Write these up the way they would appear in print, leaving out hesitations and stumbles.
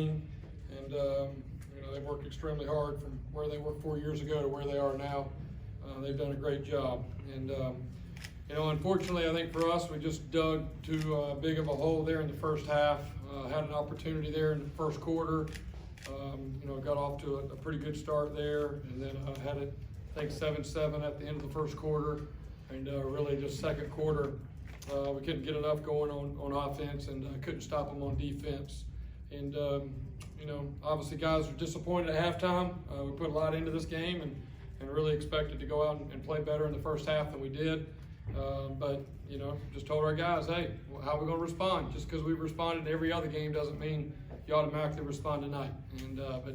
And they worked extremely hard from where they were 4 years ago to where they are now. They've done a great job. And unfortunately, I think for us, we just dug too big of a hole there in the first half. Had an opportunity there in the first quarter. Got off to a pretty good start there, and then had it, I think, 7-7 at the end of the first quarter. And really just second quarter, we couldn't get enough going on offense, and couldn't stop them on defense. And obviously guys are disappointed at halftime. We put a lot into this game and really expected to go out and play better in the first half than we did. But just told our guys, hey, how are we going to respond? Just because we've responded in every other game doesn't mean you automatically respond tonight. And but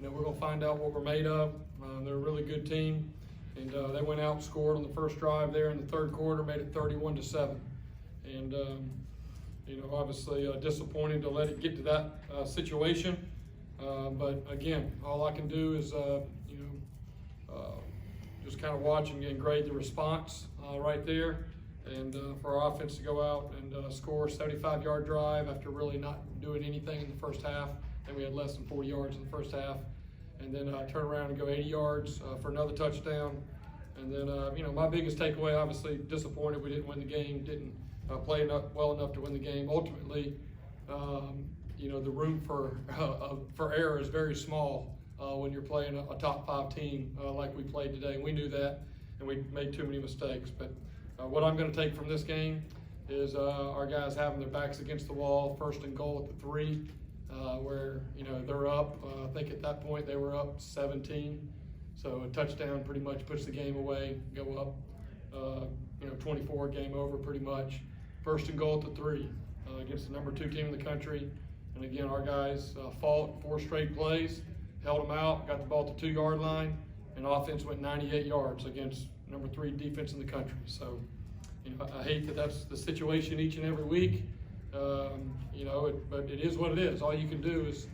we're going to find out what we're made of. They're a really good team, and they went out and scored on the first drive there in the third quarter, made it 31-7. And obviously disappointed to let it get to that situation. But again, all I can do is just kind of watch and grade the response right there, and for our offense to go out and score a 75-yard drive after really not doing anything in the first half, and we had less than 40 yards in the first half, and then turn around and go 80 yards for another touchdown. And then my biggest takeaway, obviously disappointed we didn't win the game, didn't play well enough to win the game. Ultimately, the room for error is very small when you're playing a top 5 team like we played today. And we knew that, and we made too many mistakes. But what I'm going to take from this game is our guys having their backs against the wall, 1st and goal at the 3, where they're up. I think at that point they were up 17. So a touchdown pretty much puts the game away. Go up, 24, game over pretty much. 1st and goal at the 3 against the number 2 team in the country. And again, our guys fought 4 straight plays, held them out, got the ball at the 2-yard line, and offense went 98 yards against number 3 defense in the country. So, I hate that that's the situation each and every week. But it is what it is. All you can do is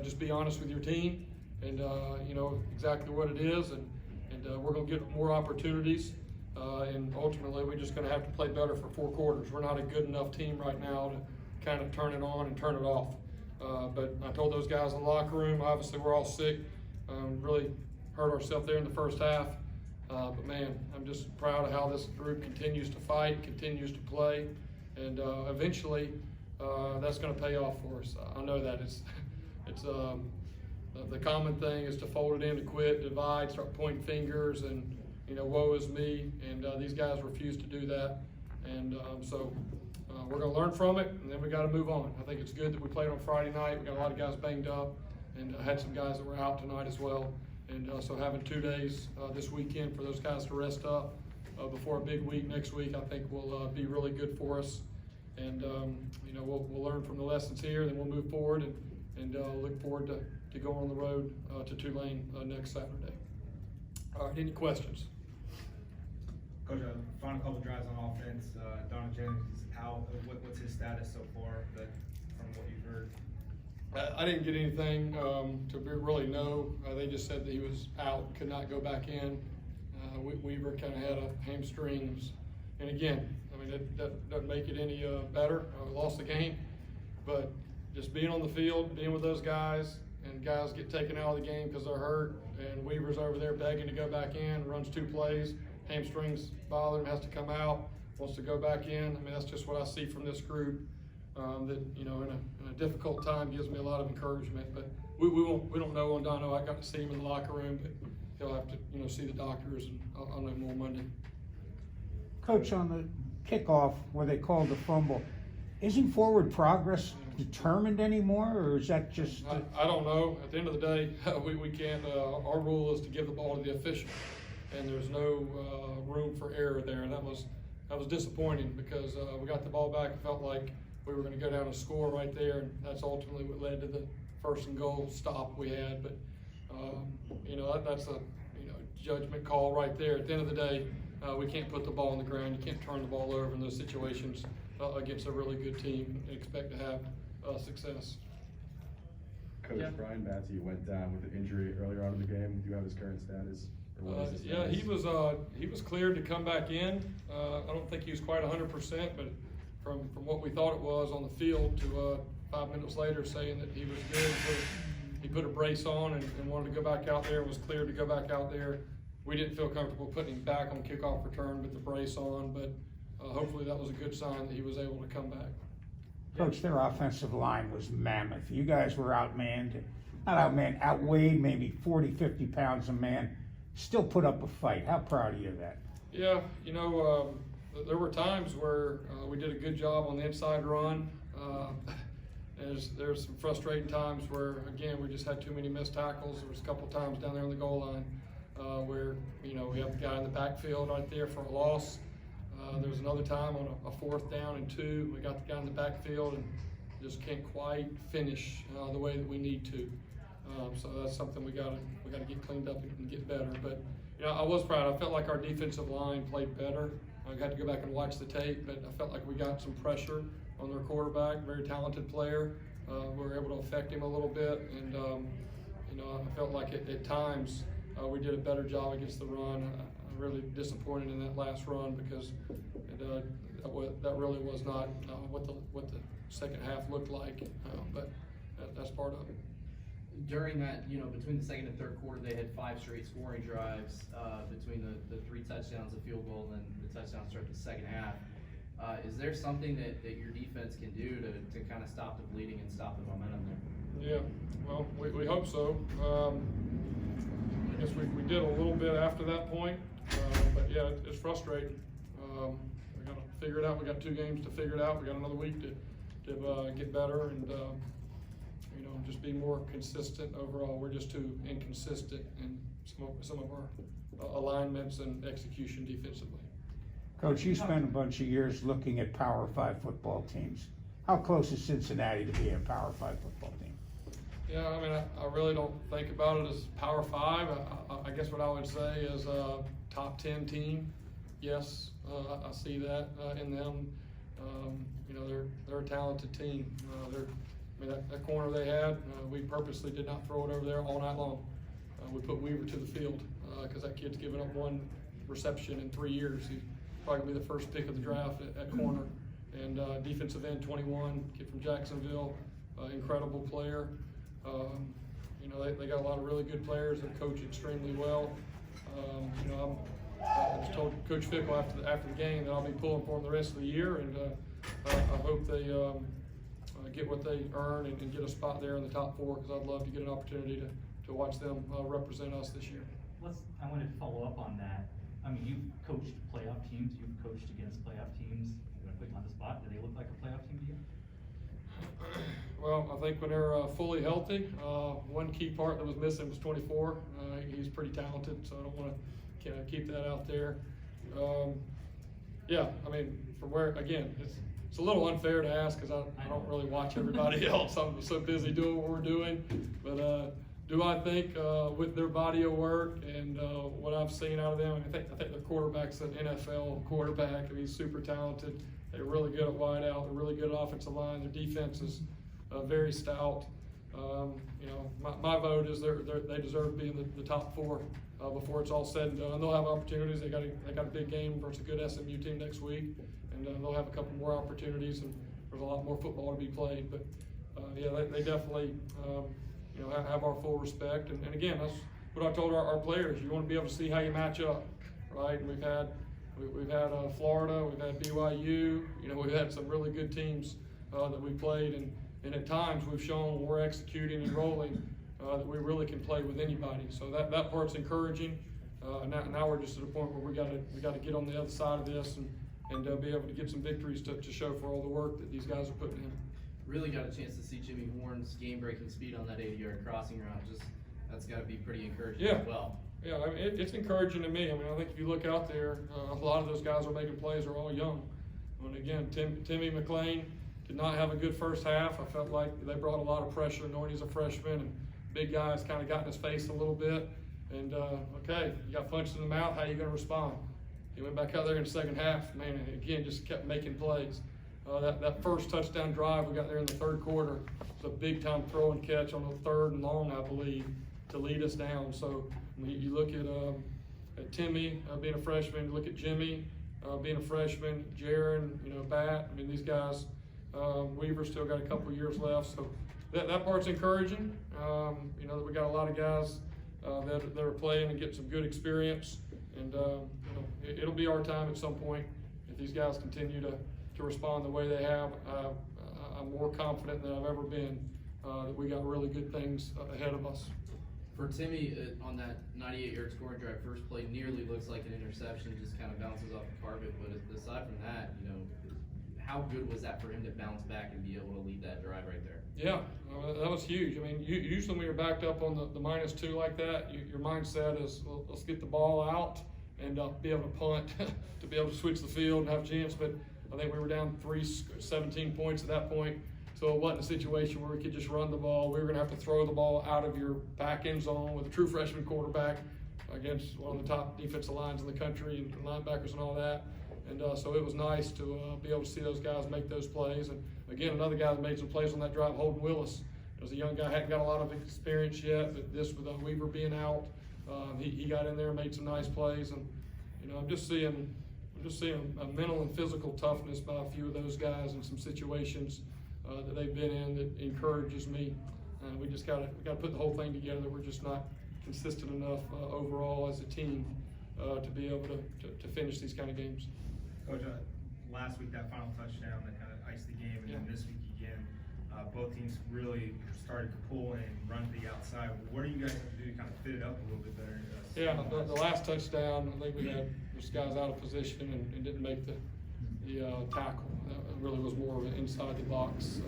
just be honest with your team, and exactly what it is, and we're going to get more opportunities. And ultimately, we're just going to have to play better for 4 quarters. We're not a good enough team right now to kind of turn it on and turn it off. But I told those guys in the locker room, obviously we're all sick, really hurt ourselves there in the first half. But man, I'm just proud of how this group continues to fight, continues to play, and eventually that's going to pay off for us. I know that it's the common thing is to fold it in, to quit, divide, start pointing fingers, and woe is me. And these guys refuse to do that, and so we're going to learn from it, and then we got to move on. I think it's good that we played on Friday night. We got a lot of guys banged up, and had some guys that were out tonight as well. And so having 2 days this weekend for those guys to rest up before a big week next week, I think will be really good for us. And we'll learn from the lessons here, then we'll move forward and look forward to going on the road to Tulane next Saturday. All right, any questions? Coach, final couple drives on offense. Donald Jennings is out. What's his status so far? From what you've heard. I didn't get anything to really know. They just said that he was out, could not go back in. Weaver kind of had a hamstrings, and again, I mean that doesn't make it any better. We lost the game, but just being on the field, being with those guys, and guys get taken out of the game because they're hurt, and Weaver's over there begging to go back in, runs 2 plays, hamstrings bother him, has to come out, wants to go back in. I mean, that's just what I see from this group. That in a difficult time gives me a lot of encouragement. But we don't know on Dono. I got to see him in the locker room, but he'll have to see the doctors, and I'll know more Monday. Coach, on the kickoff where they called the fumble, isn't forward progress determined anymore, or is that just? I don't know. At the end of the day, we can't. Our rule is to give the ball to the official, and there's no room for error there. And that was disappointing because we got the ball back. It felt like we were going to go down and score right there, and that's ultimately what led to the 1st and goal stop we had. But that's a judgment call right there. At the end of the day, we can't put the ball on the ground. You can't turn the ball over in those situations against a really good team and expect to have success. Coach, yeah. Brian Batty went down with an injury earlier on in the game. Do you have his current status? Yeah, he was cleared to come back in. I don't think he was quite 100%, but from what we thought it was on the field to 5 minutes later saying that he was good. He put a brace on and wanted to go back out there and was cleared to go back out there. We didn't feel comfortable putting him back on kickoff return with the brace on, but hopefully that was a good sign that he was able to come back. Coach, their offensive line was mammoth. You guys were outmanned, not outmanned, outweighed maybe 40, 50 pounds a man. Still put up a fight. How proud of you of that? Yeah, you know, there were times where we did a good job on the inside run. There's some frustrating times where, again, we just had too many missed tackles. There was a couple times down there on the goal line where, you know, we have the guy in the backfield right there for a loss. There was another time on a 4th down and 2. We got the guy in the backfield and just can't quite finish the way that we need to. So that's something we gotta get cleaned up and get better. But you know, I was proud. I felt like our defensive line played better. I got to go back and watch the tape, but I felt like we got some pressure on their quarterback, very talented player. We were able to affect him a little bit, and you know, I felt like at times we did a better job against the run. I'm really disappointed in that last run because that really was not what the second half looked like, but that's part of it. During that, you know, between the second and third quarter, they had 5 straight scoring drives between the 3 touchdowns, the field goal, and then the touchdown start the second half. Is there something that your defense can do to kind of stop the bleeding and stop the momentum there? Yeah, well, we hope so. I guess we did a little bit after that point, but yeah, it's frustrating. We got to figure it out. We got 2 games to figure it out. We got another week to get better and you know, just be more consistent overall. We're just too inconsistent in some of our alignments and execution defensively. Coach, you spent a bunch of years looking at Power 5 football teams. How close is Cincinnati to being a Power 5 football team? Yeah, I mean, I really don't think about it as Power 5. I guess what I would say is a top 10 team. Yes, I see that in them. You know, they're a talented team. I mean, that corner they had, we purposely did not throw it over there all night long. We put Weaver to the field because that kid's given up 1 reception in 3 years. He's probably gonna be the first pick of the draft at corner. And defensive end 21, kid from Jacksonville, incredible player. You know, they got a lot of really good players that coach extremely well. You know, I just told Coach Fickle after the game that I'll be pulling for them the rest of the year, and I hope they get what they earn and get a spot there in the top 4 because I'd love to get an opportunity to watch them represent us this year. I wanted to follow up on that. I mean, you've coached playoff teams, you've coached against playoff teams. I'm gonna put you on the spot. Do they look like a playoff team to you? Well, I think when they're fully healthy, 1 key part that was missing was 24. He's pretty talented, so I don't want to keep that out there. Yeah, I mean, from where, again, it's a little unfair to ask because I don't really watch everybody else. I'm so busy doing what we're doing. But do I think with their body of work and what I've seen out of them, I think their quarterback's an NFL quarterback. He's super talented. They're really good at wideout. They're really good at offensive line. Their defense is very stout. You know, my vote is they deserve to be in the top 4 before it's all said and done. They'll have opportunities. They got a big game versus a good SMU team next week, and they'll have a couple more opportunities. And there's a lot more football to be played. But yeah, they definitely you know, have our full respect. And again, that's what I told our players. You want to be able to see how you match up, right? And we've had Florida, we've had BYU. You know, we've had some really good teams that we played, and at times we've shown when we're executing and rolling that we really can play with anybody. So that part's encouraging. Now we're just at a point where we got to get on the other side of this and be able to get some victories to show for all the work that these guys are putting in. Really got a chance to see Jimmy Horn's game-breaking speed on that 80-yard crossing route. That's got to be pretty encouraging as well. Yeah, I mean, it's encouraging to me. I mean, I think if you look out there, a lot of those guys who are making plays are all young. And again, Timmy McClain did not have a good first half. I felt like they brought a lot of pressure knowing he's a freshman, and big guys kind of got in his face a little bit. And okay, you got punched in the mouth, how are you going to respond? He went back out there in the second half, man, and again, just kept making plays. That first touchdown drive we got there in the 3rd quarter was a big-time throw and catch on the 3rd and long, I believe, to lead us down. So I mean, you look at Timmy being a freshman, you look at Jimmy being a freshman, Jaron, you know, Bat. I mean, these guys Weaver's still got a couple years left, so that part's encouraging. You know, that we got a lot of guys that are playing and getting some good experience, and you know, it'll be our time at some point if these guys continue to respond the way they have. I'm more confident than I've ever been that we got really good things ahead of us. For Timmy, on that 98-yard scoring drive, first play nearly looks like an interception, just kind of bounces off the carpet. But aside from that, you know, how good was that for him to bounce back and be able to lead that drive right there? Yeah, that was huge. I mean, usually when you're backed up on the -2 like that, your mindset is, well, let's get the ball out and be able to punt, to be able to switch the field and have a chance. But I think we were down 17 points at that point. So it wasn't a situation where we could just run the ball. We were gonna have to throw the ball out of your back end zone with a true freshman quarterback against one of the top defensive lines in the country and linebackers and all that. And so it was nice to be able to see those guys make those plays. And again, another guy that made some plays on that drive, Holden Willis. As a young guy, hadn't got a lot of experience yet, but this with Weaver being out, he got in there and made some nice plays. And you know, I'm just seeing a mental and physical toughness by a few of those guys in some situations that they've been in that encourages me. We just gotta put the whole thing together. We're just not consistent enough overall as a team to be able to finish these kind of games. Coach, last week that final touchdown that kind of iced the game, and then this week again, both teams really started to pull and run to the outside. What do you guys have to do to kind of fit it up a little bit better? Yeah, the last touchdown, I think we had those guys out of position and didn't make the tackle. It really was more of an inside the box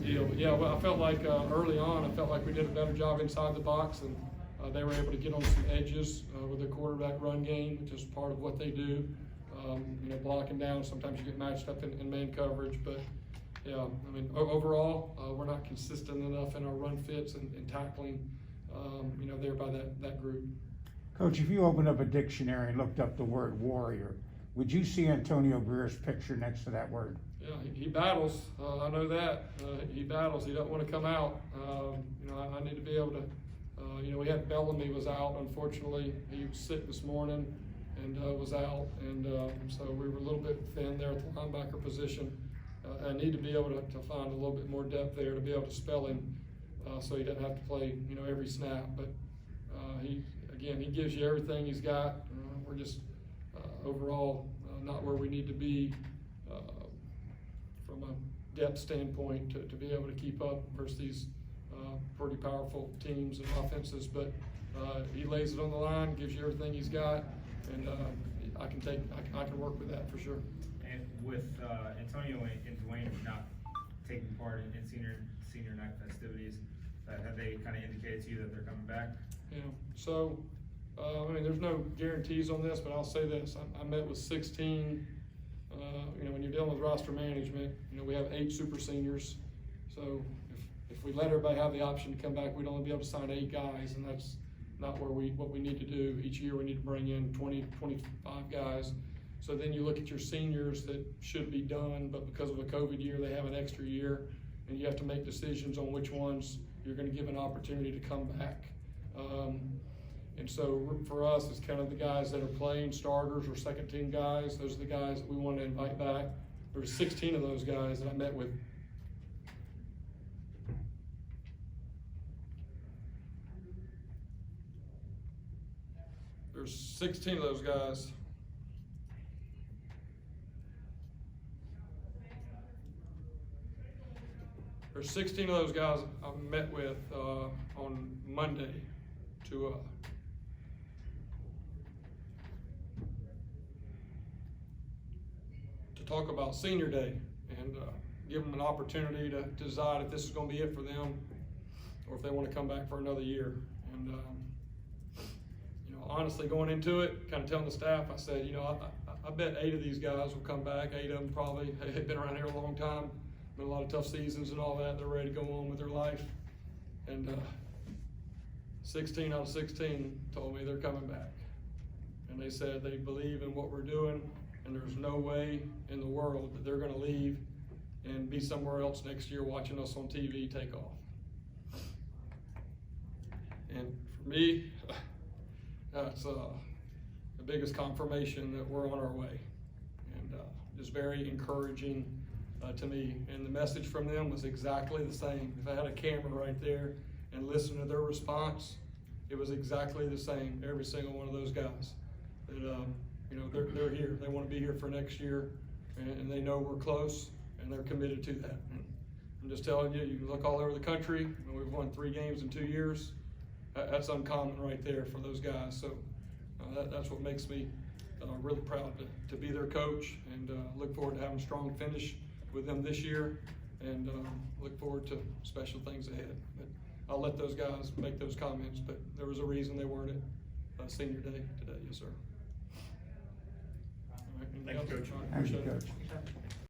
deal. But yeah, well, I felt like early on, I felt like we did a better job inside the box, and they were able to get on some edges with their quarterback run game, which is part of what they do. You know, blocking down, sometimes you get matched up in man coverage, but yeah, I mean, overall, we're not consistent enough in our run fits and tackling, you know, there by that group. Coach, if you opened up a dictionary and looked up the word warrior, would you see Antonio Greer's picture next to that word? Yeah, he battles. I know that. He battles. He doesn't want to come out. You know, I need to be able to, you know, we had Bellamy was out, unfortunately. He was sick this morning and was out. And so we were a little bit thin there at the linebacker position. I need to be able to find a little bit more depth there to be able to spell him so he doesn't have to play, you know, every snap. But he gives you everything he's got. We're just overall not where we need to be from a depth standpoint to be able to keep up versus these pretty powerful teams and offenses. But he lays it on the line, gives you everything he's got, and I can work with that for sure. And with Antonio and Dwayne not taking part in senior night festivities, have they kind of indicated to you that they're coming back? Yeah. So, I mean, there's no guarantees on this, but I'll say this: I met with 16. You know, when you're dealing with roster management, you know, we have 8 super seniors. So, if we let everybody have the option to come back, we'd only be able to sign 8 guys, and that's not what we need to do. Each year, we need to bring in 20, 25 guys. So then you look at your seniors that should be done, but because of a COVID year, they have an extra year, and you have to make decisions on which ones you're going to give an opportunity to come back. And so for us, it's kind of the guys that are playing starters or second team guys. Those are the guys that we want to invite back. There's 16 of those guys that I met with. There's 16 of those guys. There's 16 of those guys I met with on Monday to talk about senior day and give them an opportunity to decide if this is going to be it for them or if they want to come back for another year. And you know, honestly, going into it, kind of telling the staff, I said, you know, I bet 8 of these guys will come back. 8 of them probably have been around here a long time, been a lot of tough seasons and all that. They're ready to go on with their life. And 16 out of 16 told me they're coming back. And they said they believe in what we're doing, and there's no way in the world that they're going to leave and be somewhere else next year watching us on TV take off. And for me, that's the biggest confirmation that we're on our way. And it's very encouraging to me, and the message from them was exactly the same. If I had a camera right there and listened to their response, it was exactly the same, every single one of those guys. That, you know, they're here, they want to be here for next year, and they know we're close, and they're committed to that. And I'm just telling you, you can look all over the country, and we've won 3 games in 2 years. That's uncommon right there for those guys, so that's what makes me really proud to be their coach, and look forward to having a strong finish with them this year, and look forward to special things ahead. But I'll let those guys make those comments, but there was a reason they weren't at senior day today. Yes, sir. All right, anything Thank you, else? Coach. All right, Thank you, appreciate it. Coach.